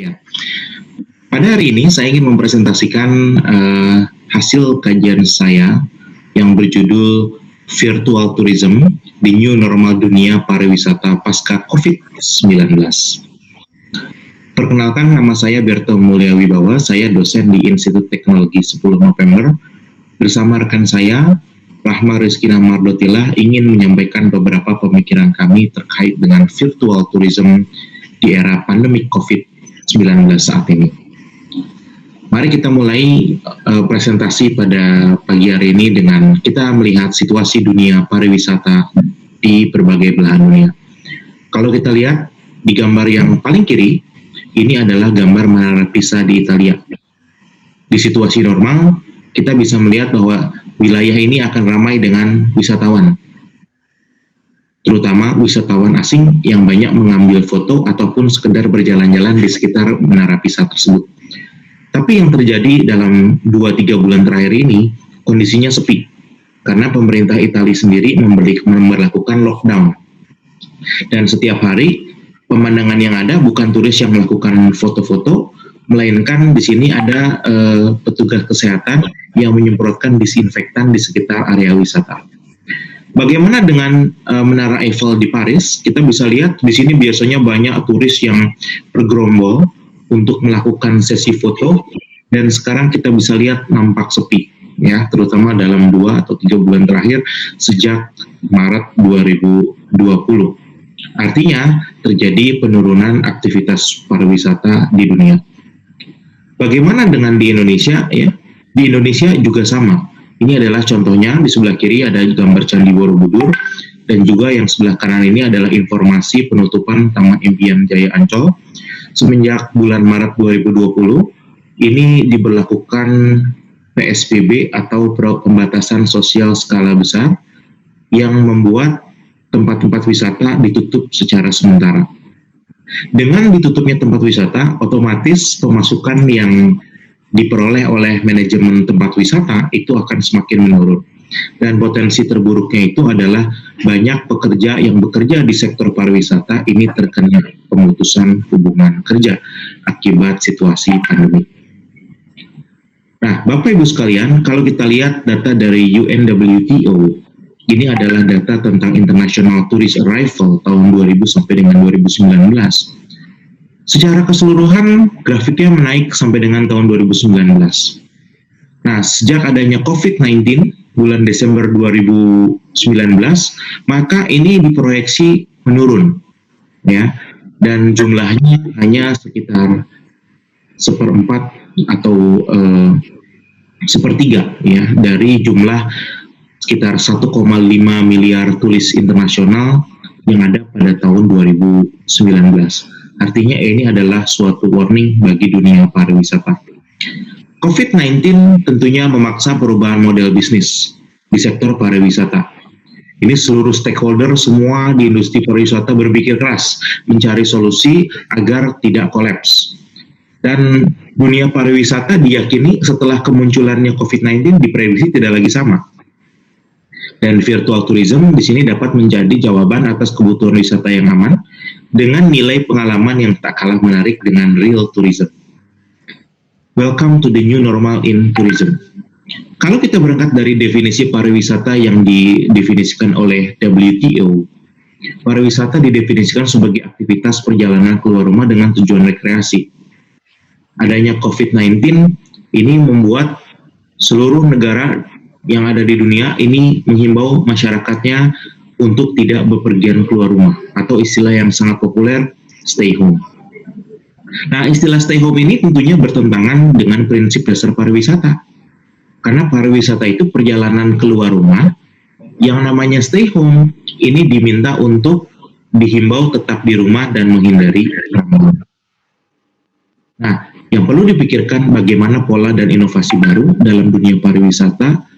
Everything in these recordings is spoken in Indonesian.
Ya. Pada hari ini saya ingin mempresentasikan hasil kajian saya yang berjudul Virtual Tourism, the New Normal Dunia Pariwisata Pasca COVID-19. Perkenalkan, nama saya Berto Mulya Wibawa, saya dosen di Institut Teknologi 10 November. Bersama rekan saya, Rahma Rizkina Mardotilah, ingin menyampaikan beberapa pemikiran kami terkait dengan virtual tourism di era pandemi COVID-19 saat ini. Mari kita mulai presentasi pada pagi hari ini dengan kita melihat situasi dunia pariwisata di berbagai belahan dunia. Kalau kita lihat di gambar yang paling kiri, ini adalah gambar Menara Pisa di Italia. Di situasi normal, kita bisa melihat bahwa wilayah ini akan ramai dengan wisatawan, terutama wisatawan asing yang banyak mengambil foto ataupun sekedar berjalan-jalan di sekitar Menara Pisa tersebut. Tapi yang terjadi dalam 2-3 bulan terakhir ini, kondisinya sepi, karena pemerintah Italia sendiri memberlakukan lockdown. Dan setiap hari, pemandangan yang ada bukan turis yang melakukan foto-foto, melainkan di sini ada petugas kesehatan yang menyemprotkan disinfektan di sekitar area wisata. Bagaimana dengan Menara Eiffel di Paris? Kita bisa lihat di sini biasanya banyak turis yang bergerombol untuk melakukan sesi foto, dan sekarang kita bisa lihat nampak sepi, ya, terutama dalam 2 atau 3 bulan terakhir sejak Maret 2020. Artinya terjadi penurunan aktivitas pariwisata di dunia. Bagaimana dengan di Indonesia? Ya, di Indonesia juga sama. Ini adalah contohnya, di sebelah kiri ada gambar Candi Borobudur, dan juga yang sebelah kanan ini adalah informasi penutupan Taman Impian Jaya Ancol. Semenjak bulan Maret 2020, ini diberlakukan PSBB atau pembatasan sosial skala besar yang membuat tempat-tempat wisata ditutup secara sementara. Dengan ditutupnya tempat wisata, otomatis pemasukan yang diperoleh oleh manajemen tempat wisata itu akan semakin menurun. Dan potensi terburuknya itu adalah banyak pekerja yang bekerja di sektor pariwisata ini terkena pemutusan hubungan kerja akibat situasi pandemi. Nah, Bapak Ibu sekalian, kalau kita lihat data dari UNWTO, ini adalah data tentang International Tourist Arrival tahun 2000 sampai dengan 2019. Secara keseluruhan, grafiknya menaik sampai dengan tahun 2019. Nah, sejak adanya COVID-19, bulan Desember 2019, maka ini diproyeksi menurun, ya, dan jumlahnya hanya sekitar 1/4 atau 1/3, ya, dari jumlah sekitar 1,5 miliar turis internasional yang ada pada tahun 2019. Artinya ini adalah suatu warning bagi dunia pariwisata. COVID-19 tentunya memaksa perubahan model bisnis di sektor pariwisata. Ini seluruh stakeholder semua di industri pariwisata berpikir keras mencari solusi agar tidak kolaps. Dan dunia pariwisata diyakini setelah kemunculannya COVID-19 diprediksi tidak lagi sama. Dan virtual tourism di sini dapat menjadi jawaban atas kebutuhan wisata yang aman dengan nilai pengalaman yang tak kalah menarik dengan real tourism. Welcome to the new normal in tourism. Kalau kita berangkat dari definisi pariwisata yang didefinisikan oleh WTO, pariwisata didefinisikan sebagai aktivitas perjalanan keluar rumah dengan tujuan rekreasi. Adanya COVID-19 ini membuat seluruh negara yang ada di dunia ini menghimbau masyarakatnya untuk tidak bepergian keluar rumah, atau istilah yang sangat populer, stay home. Nah, istilah stay home ini tentunya bertentangan dengan prinsip dasar pariwisata. Karena pariwisata itu perjalanan keluar rumah, yang namanya stay home ini diminta untuk dihimbau tetap di rumah dan menghindari kerumunan. Nah, yang perlu dipikirkan bagaimana pola dan inovasi baru dalam dunia pariwisata,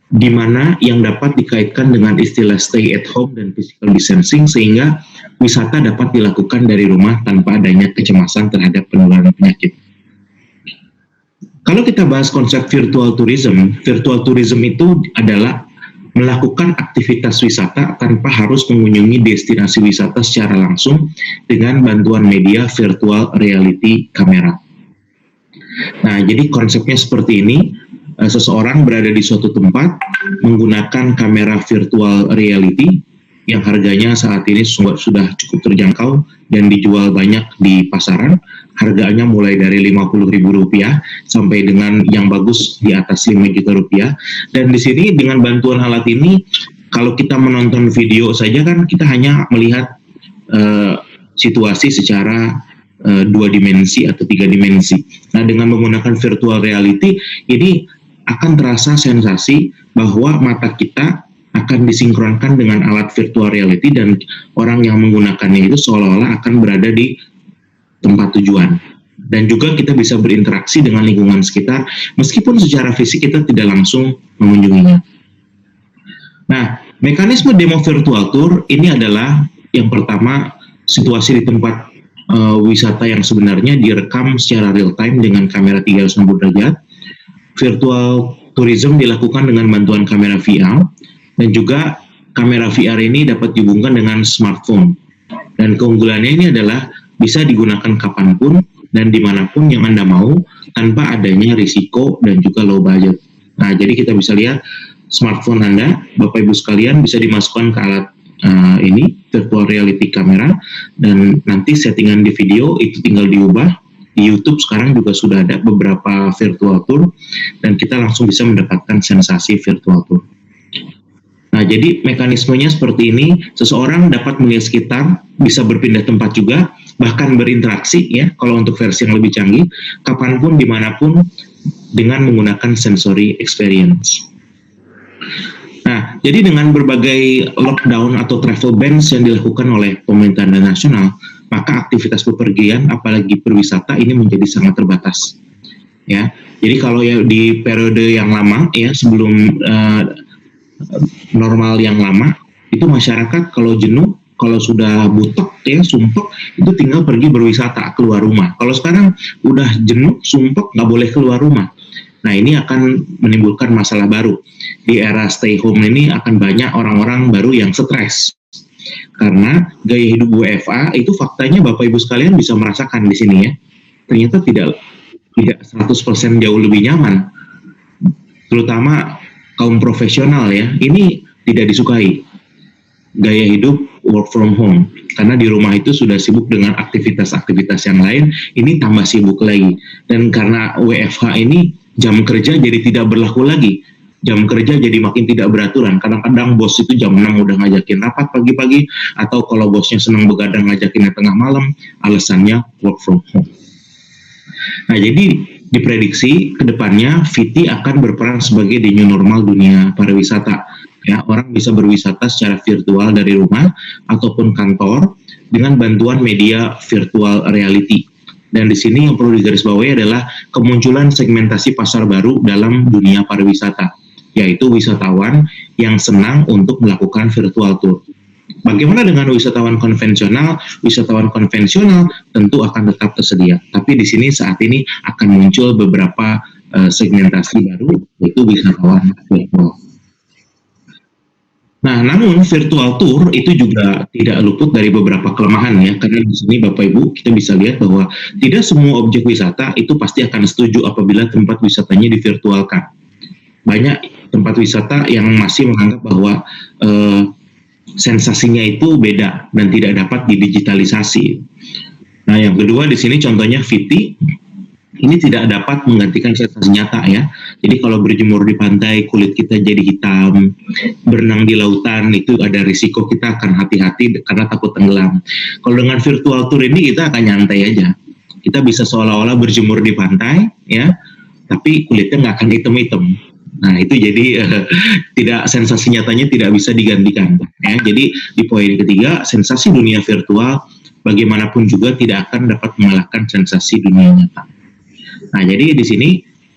di mana yang dapat dikaitkan dengan istilah stay at home dan physical distancing, sehingga wisata dapat dilakukan dari rumah tanpa adanya kecemasan terhadap penularan penyakit. Kalau kita bahas konsep virtual tourism itu adalah melakukan aktivitas wisata tanpa harus mengunjungi destinasi wisata secara langsung dengan bantuan media virtual reality kamera. Nah, jadi konsepnya seperti ini, seseorang berada di suatu tempat menggunakan kamera virtual reality yang harganya saat ini sudah cukup terjangkau dan dijual banyak di pasaran. Harganya mulai dari Rp50.000 sampai dengan yang bagus di atas Rp5 juta. Dan di sini dengan bantuan alat ini, kalau kita menonton video saja kan kita hanya melihat situasi secara 2 dimensi atau 3 dimensi. Nah, dengan menggunakan virtual reality ini akan terasa sensasi bahwa mata kita akan disinkronkan dengan alat virtual reality dan orang yang menggunakannya itu seolah-olah akan berada di tempat tujuan. Dan juga kita bisa berinteraksi dengan lingkungan sekitar meskipun secara fisik kita tidak langsung mengunjunginya. Nah, mekanisme demo virtual tour ini adalah yang pertama, situasi di tempat wisata yang sebenarnya direkam secara real time dengan kamera 360 derajat. Virtual tourism dilakukan dengan bantuan kamera VR, dan juga kamera VR ini dapat dihubungkan dengan smartphone. Dan keunggulannya ini adalah bisa digunakan kapanpun dan dimanapun yang Anda mau tanpa adanya risiko dan juga low budget. Nah, jadi kita bisa lihat smartphone Anda, Bapak Ibu sekalian, bisa dimasukkan ke alat ini, virtual reality kamera, dan nanti settingan di video itu tinggal diubah. Di YouTube sekarang juga sudah ada beberapa virtual tour, dan kita langsung bisa mendapatkan sensasi virtual tour. Nah, jadi mekanismenya seperti ini, seseorang dapat melihat sekitar, bisa berpindah tempat juga, bahkan berinteraksi ya, kalau untuk versi yang lebih canggih, kapanpun, dimanapun, dengan menggunakan sensory experience. Nah, jadi dengan berbagai lockdown atau travel bans yang dilakukan oleh pemerintah nasional, maka aktivitas bepergian, apalagi berwisata, ini menjadi sangat terbatas. Ya, jadi kalau ya di periode yang lama, ya sebelum normal yang lama, itu masyarakat kalau jenuh, kalau sudah butek, ya sumpek, itu tinggal pergi berwisata, keluar rumah. Kalau sekarang udah jenuh, sumpek, nggak boleh keluar rumah. Nah, ini akan menimbulkan masalah baru. Di era stay home ini akan banyak orang-orang baru yang stres. Karena gaya hidup WFA itu faktanya Bapak Ibu sekalian bisa merasakan di sini ya. Ternyata tidak 100% jauh lebih nyaman. Terutama kaum profesional ya, ini tidak disukai. Gaya hidup work from home. Karena di rumah itu sudah sibuk dengan aktivitas-aktivitas yang lain, ini tambah sibuk lagi. Dan karena WFH ini jam kerja jadi tidak berlaku lagi. Jam kerja jadi makin tidak beraturan. Kadang-kadang bos itu jam 6 udah ngajakin rapat pagi-pagi, atau kalau bosnya senang begadang ngajakinnya tengah malam, alasannya work from home. Nah, jadi diprediksi ke depannya VT akan berperan sebagai the new normal dunia pariwisata. Ya, orang bisa berwisata secara virtual dari rumah ataupun kantor dengan bantuan media virtual reality. Dan di sini yang perlu digarisbawahi adalah kemunculan segmentasi pasar baru dalam dunia pariwisata, yaitu wisatawan yang senang untuk melakukan virtual tour. Bagaimana dengan wisatawan konvensional? Wisatawan konvensional tentu akan tetap tersedia, tapi di sini saat ini akan muncul beberapa segmentasi baru, yaitu wisatawan virtual. Nah, namun virtual tour itu juga tidak luput dari beberapa kelemahan ya, karena di sini Bapak Ibu kita bisa lihat bahwa tidak semua objek wisata itu pasti akan setuju apabila tempat wisatanya divirtualkan. Banyak tempat wisata yang masih menganggap bahwa sensasinya itu beda dan tidak dapat didigitalisasi. Nah, yang kedua di sini contohnya VT. Ini tidak dapat menggantikan sensasi nyata ya. Jadi kalau berjemur di pantai kulit kita jadi hitam, berenang di lautan itu ada risiko kita akan hati-hati karena takut tenggelam. Kalau dengan virtual tour ini kita akan nyantai aja. Kita bisa seolah-olah berjemur di pantai ya, tapi kulitnya nggak akan hitam-hitam. Nah, itu jadi tidak, sensasi nyatanya tidak bisa digantikan ya. Jadi di poin ketiga, sensasi dunia virtual bagaimanapun juga tidak akan dapat mengalahkan sensasi dunia nyata. Nah, jadi di sini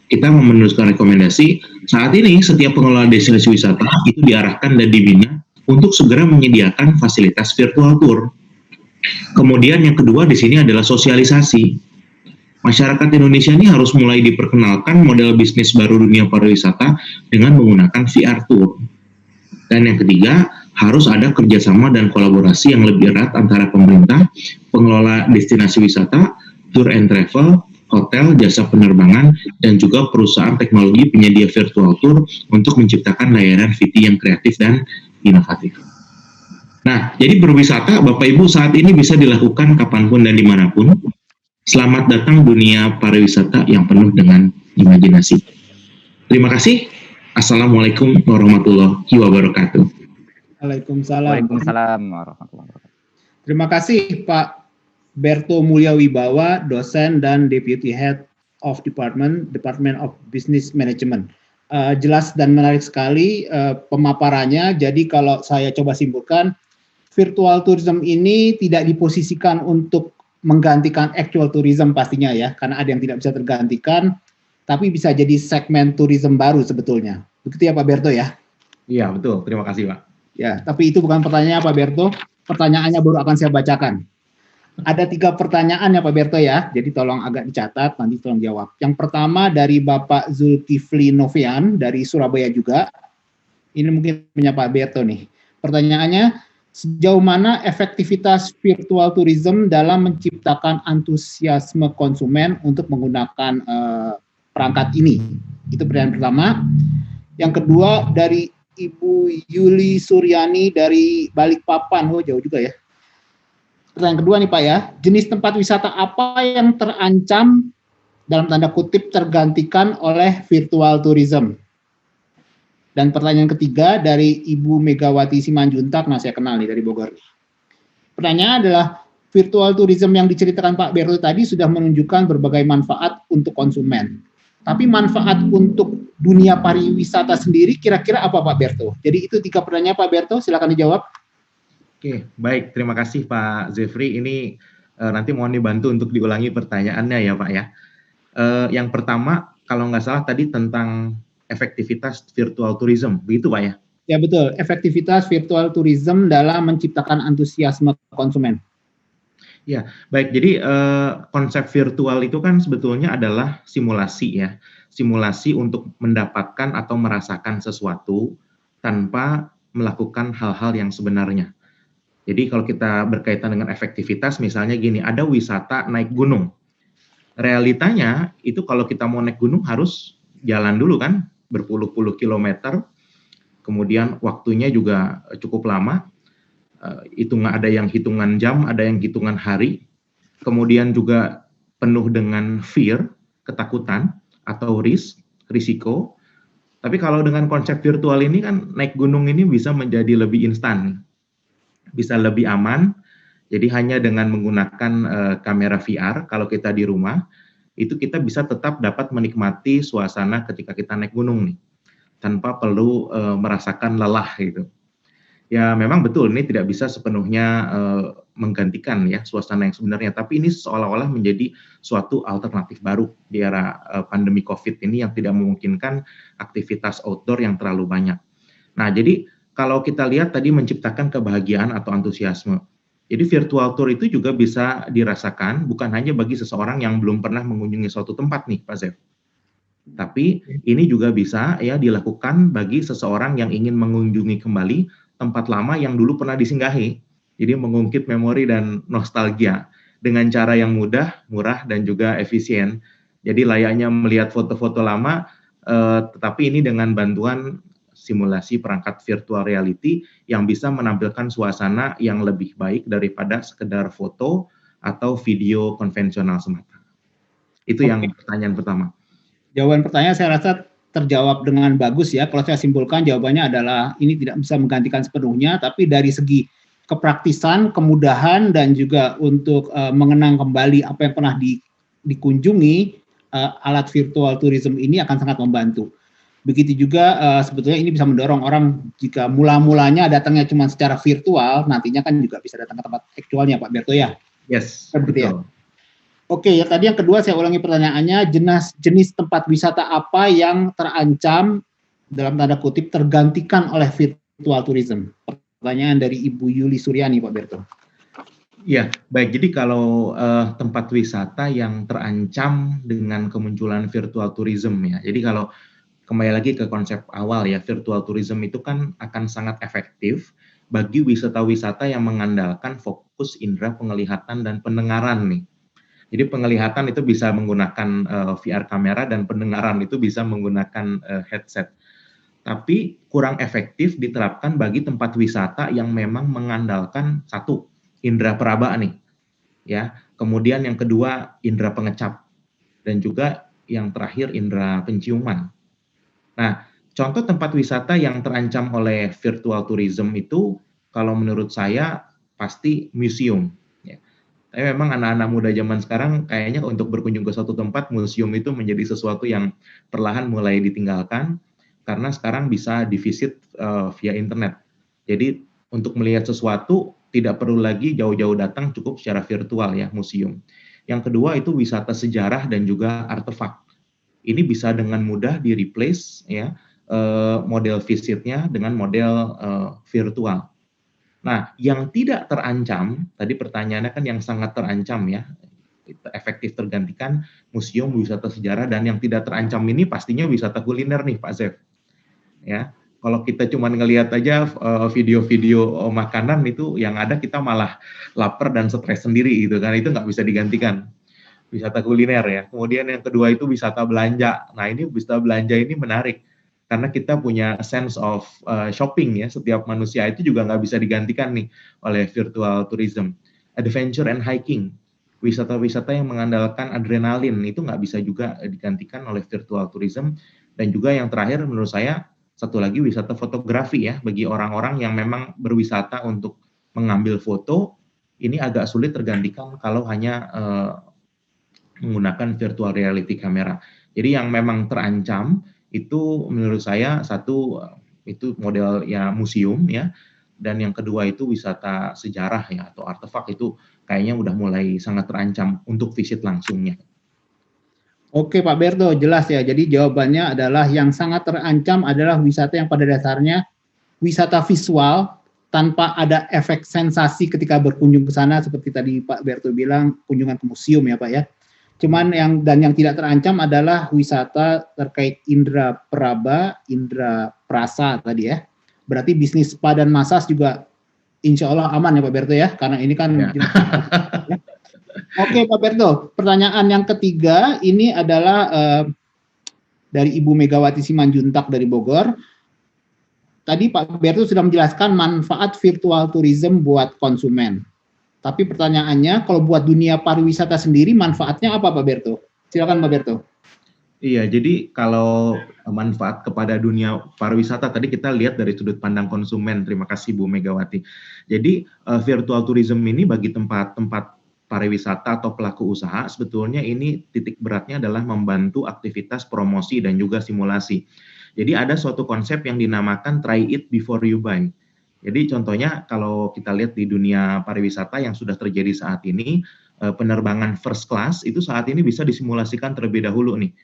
kita menuliskan rekomendasi. Saat ini setiap pengelola destinasi wisata itu diarahkan dan dibina untuk segera menyediakan fasilitas virtual tour. Kemudian yang kedua di sini adalah sosialisasi. Masyarakat Indonesia ini harus mulai diperkenalkan model bisnis baru dunia pariwisata dengan menggunakan VR tour. Dan yang ketiga, harus ada kerjasama dan kolaborasi yang lebih erat antara pemerintah, pengelola destinasi wisata, tour and travel, hotel, jasa penerbangan, dan juga perusahaan teknologi penyedia virtual tour untuk menciptakan layanan VT yang kreatif dan inovatif. Nah, jadi berwisata Bapak Ibu saat ini bisa dilakukan kapanpun dan dimanapun. Selamat datang dunia pariwisata yang penuh dengan imajinasi. Terima kasih. Assalamualaikum warahmatullahi wabarakatuh. Waalaikumsalam. Waalaikumsalam warahmatullahi wabarakatuh. Terima kasih Pak Berto Mulyawibawa, dosen dan Deputy Head of Department of Business Management. Jelas dan menarik sekali pemaparannya. Jadi kalau saya coba simpulkan, virtual tourism ini tidak diposisikan untuk menggantikan actual tourism pastinya ya, karena ada yang tidak bisa tergantikan, tapi bisa jadi segmen tourism baru sebetulnya. Begitu ya Pak Berto ya? Iya, betul. Terima kasih Pak. Ya, tapi itu bukan pertanyaannya Pak Berto. Pertanyaannya baru akan saya bacakan. Ada 3 pertanyaan ya Pak Berto ya, jadi tolong agak dicatat, nanti tolong jawab. Yang pertama dari Bapak Zulkifli Novian dari Surabaya juga. Ini mungkin punya Pak Berto nih. Pertanyaannya, sejauh mana efektivitas virtual tourism dalam menciptakan antusiasme konsumen untuk menggunakan perangkat ini? Itu pertanyaan pertama. Yang kedua dari Ibu Yuli Suryani dari Balikpapan, jauh juga ya. Pertanyaan kedua nih Pak ya, jenis tempat wisata apa yang terancam dalam tanda kutip tergantikan oleh virtual tourism? Dan pertanyaan ketiga dari Ibu Megawati Simanjuntak, nah saya kenal nih dari Bogor. Pertanyaan adalah, virtual tourism yang diceritakan Pak Berto tadi sudah menunjukkan berbagai manfaat untuk konsumen. Tapi manfaat untuk dunia pariwisata sendiri kira-kira apa Pak Berto? Jadi itu 3 pertanyaan Pak Berto, silakan dijawab. Oke, baik. Terima kasih Pak Zefri. Ini nanti mohon dibantu untuk diulangi pertanyaannya ya Pak ya. Yang pertama, kalau nggak salah tadi tentang efektivitas virtual tourism, begitu Pak ya? Ya betul, efektivitas virtual tourism dalam menciptakan antusiasme konsumen. Ya, baik. Jadi konsep virtual itu kan sebetulnya adalah simulasi ya. Simulasi untuk mendapatkan atau merasakan sesuatu tanpa melakukan hal-hal yang sebenarnya. Jadi kalau kita berkaitan dengan efektivitas, misalnya gini, ada wisata naik gunung. Realitanya itu kalau kita mau naik gunung harus jalan dulu kan, berpuluh-puluh kilometer, kemudian waktunya juga cukup lama, ada yang hitungan jam, ada yang hitungan hari, kemudian juga penuh dengan fear, ketakutan, atau risiko. Tapi kalau dengan konsep virtual ini kan naik gunung ini bisa menjadi lebih instan, bisa lebih aman. Jadi hanya dengan menggunakan kamera VR, kalau kita di rumah, itu kita bisa tetap dapat menikmati suasana ketika kita naik gunung nih, tanpa perlu merasakan lelah gitu. Ya memang betul, ini tidak bisa sepenuhnya menggantikan ya suasana yang sebenarnya, tapi ini seolah-olah menjadi suatu alternatif baru di era pandemi COVID ini yang tidak memungkinkan aktivitas outdoor yang terlalu banyak. Nah, jadi kalau kita lihat tadi menciptakan kebahagiaan atau antusiasme. Jadi virtual tour itu juga bisa dirasakan bukan hanya bagi seseorang yang belum pernah mengunjungi suatu tempat nih, Pak Zef. Tapi ini juga bisa ya dilakukan bagi seseorang yang ingin mengunjungi kembali tempat lama yang dulu pernah disinggahi. Jadi mengungkit memori dan nostalgia dengan cara yang mudah, murah, dan juga efisien. Jadi layaknya melihat foto-foto lama, tetapi ini dengan bantuan simulasi perangkat virtual reality yang bisa menampilkan suasana yang lebih baik daripada sekedar foto atau video konvensional semata. Itu yang pertanyaan pertama. Jawaban pertanyaan saya rasa terjawab dengan bagus ya. Kalau saya simpulkan jawabannya adalah ini tidak bisa menggantikan sepenuhnya, tapi dari segi kepraktisan, kemudahan, dan juga untuk mengenang kembali apa yang pernah dikunjungi, alat virtual tourism ini akan sangat membantu. Begitu juga sebetulnya ini bisa mendorong orang jika mula-mulanya datangnya cuma secara virtual, nantinya kan juga bisa datang ke tempat aktualnya Pak Berto ya? Yes, betul. Ya? Oke, ya tadi yang kedua saya ulangi pertanyaannya, jenis tempat wisata apa yang terancam dalam tanda kutip tergantikan oleh virtual tourism? Pertanyaan dari Ibu Yuli Suryani Pak Berto. Ya, baik. Jadi kalau tempat wisata yang terancam dengan kemunculan virtual tourism ya. Jadi kembali lagi ke konsep awal ya, virtual tourism itu kan akan sangat efektif bagi wisata-wisata yang mengandalkan fokus indera penglihatan dan pendengaran nih. Jadi penglihatan itu bisa menggunakan VR kamera dan pendengaran itu bisa menggunakan headset. Tapi kurang efektif diterapkan bagi tempat wisata yang memang mengandalkan satu indera peraba nih, ya. Kemudian yang kedua indera pengecap dan juga yang terakhir indera penciuman. Nah, contoh tempat wisata yang terancam oleh virtual tourism itu kalau menurut saya pasti museum. Ya. Tapi memang anak-anak muda zaman sekarang kayaknya untuk berkunjung ke suatu tempat, museum itu menjadi sesuatu yang perlahan mulai ditinggalkan karena sekarang bisa divisit via internet. Jadi untuk melihat sesuatu tidak perlu lagi jauh-jauh datang, cukup secara virtual ya, museum. Yang kedua itu wisata sejarah dan juga artefak. Ini bisa dengan mudah di-replace ya model visitnya dengan model virtual. Nah, yang tidak terancam, tadi pertanyaannya kan yang sangat terancam ya, efektif tergantikan museum, wisata sejarah, dan yang tidak terancam ini pastinya wisata kuliner nih Pak Zef. Ya, kalau kita cuma ngelihat aja video-video makanan itu yang ada kita malah lapar dan stres sendiri gitu kan, itu nggak bisa digantikan. Wisata kuliner ya. Kemudian yang kedua itu wisata belanja. Nah, ini wisata belanja ini menarik karena kita punya sense of shopping ya. Setiap manusia itu juga nggak bisa digantikan nih oleh virtual tourism. Adventure and hiking. Wisata-wisata yang mengandalkan adrenalin itu nggak bisa juga digantikan oleh virtual tourism. Dan juga yang terakhir menurut saya satu lagi wisata fotografi ya, bagi orang-orang yang memang berwisata untuk mengambil foto, ini agak sulit tergantikan kalau hanya menggunakan virtual reality kamera. Jadi yang memang terancam itu menurut saya satu itu model ya museum ya, dan yang kedua itu wisata sejarah ya atau artefak, itu kayaknya udah mulai sangat terancam untuk visit langsungnya. Oke Pak Berto, jelas ya. Jadi jawabannya adalah yang sangat terancam adalah wisata yang pada dasarnya wisata visual tanpa ada efek sensasi ketika berkunjung ke sana, seperti tadi Pak Berto bilang, kunjungan ke museum ya Pak ya. Cuman yang tidak terancam adalah wisata terkait indera peraba, indera perasa tadi ya. Berarti bisnis spa dan massage juga insya Allah aman ya Pak Berto ya, karena ini kan ya. Oke Pak Berto, pertanyaan yang ketiga ini adalah dari Ibu Megawati Simanjuntak dari Bogor. Tadi Pak Berto sudah menjelaskan manfaat virtual tourism buat konsumen. Tapi pertanyaannya, kalau buat dunia pariwisata sendiri, manfaatnya apa Pak Berto? Silakan Pak Berto. Iya, jadi kalau manfaat kepada dunia pariwisata, tadi kita lihat dari sudut pandang konsumen. Terima kasih Bu Megawati. Jadi virtual tourism ini bagi tempat-tempat pariwisata atau pelaku usaha, sebetulnya ini titik beratnya adalah membantu aktivitas promosi dan juga simulasi. Jadi ada suatu konsep yang dinamakan try it before you buy. Jadi contohnya kalau kita lihat di dunia pariwisata yang sudah terjadi saat ini, penerbangan first class itu saat ini bisa disimulasikan terlebih dahulu nih.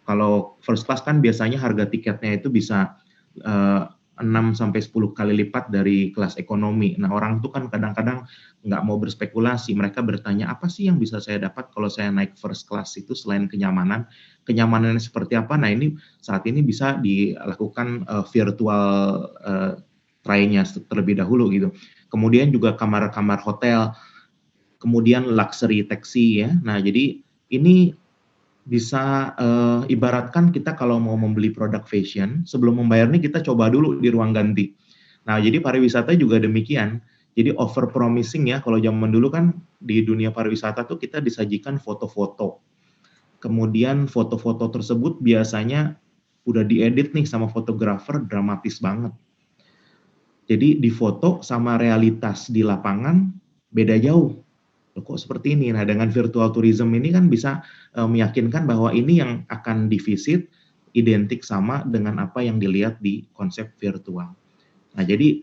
Kalau first class kan biasanya harga tiketnya itu bisa 6-10 kali lipat dari kelas ekonomi. Nah, orang itu kan kadang-kadang nggak mau berspekulasi. Mereka bertanya, apa sih yang bisa saya dapat kalau saya naik first class itu selain kenyamanan? Kenyamanannya seperti apa? Nah, ini saat ini bisa dilakukan virtual try-nya terlebih dahulu gitu. Kemudian juga kamar-kamar hotel, kemudian luxury taxi ya. Nah, jadi ini bisa ibaratkan kita kalau mau membeli produk fashion, sebelum membayar nih kita coba dulu di ruang ganti. Nah, jadi pariwisata juga demikian. Jadi over promising ya, kalau zaman dulu kan di dunia pariwisata tuh kita disajikan foto-foto. Kemudian foto-foto tersebut biasanya udah diedit nih sama fotografer, dramatis banget. Jadi di foto sama realitas di lapangan beda jauh. Loh, kok seperti ini? Nah, dengan virtual tourism ini kan bisa meyakinkan bahwa ini yang akan divisit identik sama dengan apa yang dilihat di konsep virtual. Nah, jadi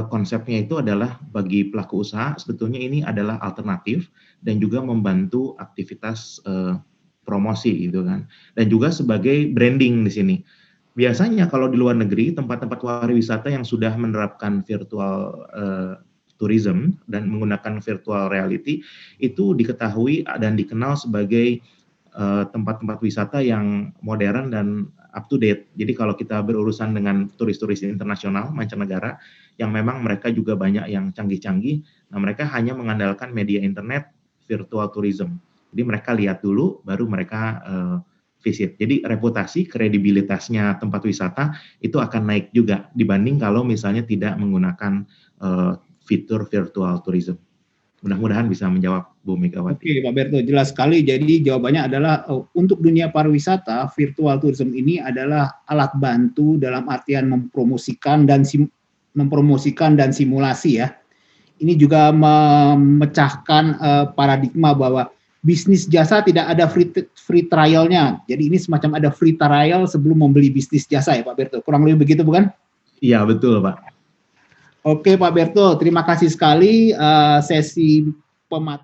konsepnya itu adalah bagi pelaku usaha sebetulnya ini adalah alternatif dan juga membantu aktivitas promosi gitu kan. Dan juga sebagai branding di sini. Biasanya kalau di luar negeri, tempat-tempat pariwisata yang sudah menerapkan virtual tourism dan menggunakan virtual reality, itu diketahui dan dikenal sebagai tempat-tempat wisata yang modern dan up to date. Jadi kalau kita berurusan dengan turis-turis internasional mancanegara yang memang mereka juga banyak yang canggih-canggih, nah mereka hanya mengandalkan media internet, virtual tourism. Jadi mereka lihat dulu, baru mereka visit. Jadi reputasi, kredibilitasnya tempat wisata itu akan naik juga dibanding kalau misalnya tidak menggunakan fitur virtual tourism. Mudah-mudahan bisa menjawab Bu Megawati. Oke, Pak Berto, jelas sekali. Jadi jawabannya adalah untuk dunia pariwisata, virtual tourism ini adalah alat bantu dalam artian mempromosikan dan simulasi ya. Ini juga memecahkan paradigma bahwa bisnis jasa tidak ada free trial-nya. Jadi ini semacam ada free trial sebelum membeli bisnis jasa ya Pak Berto. Kurang lebih begitu bukan? Iya, betul Pak. Oke Pak Berto, terima kasih sekali sesi pemateri.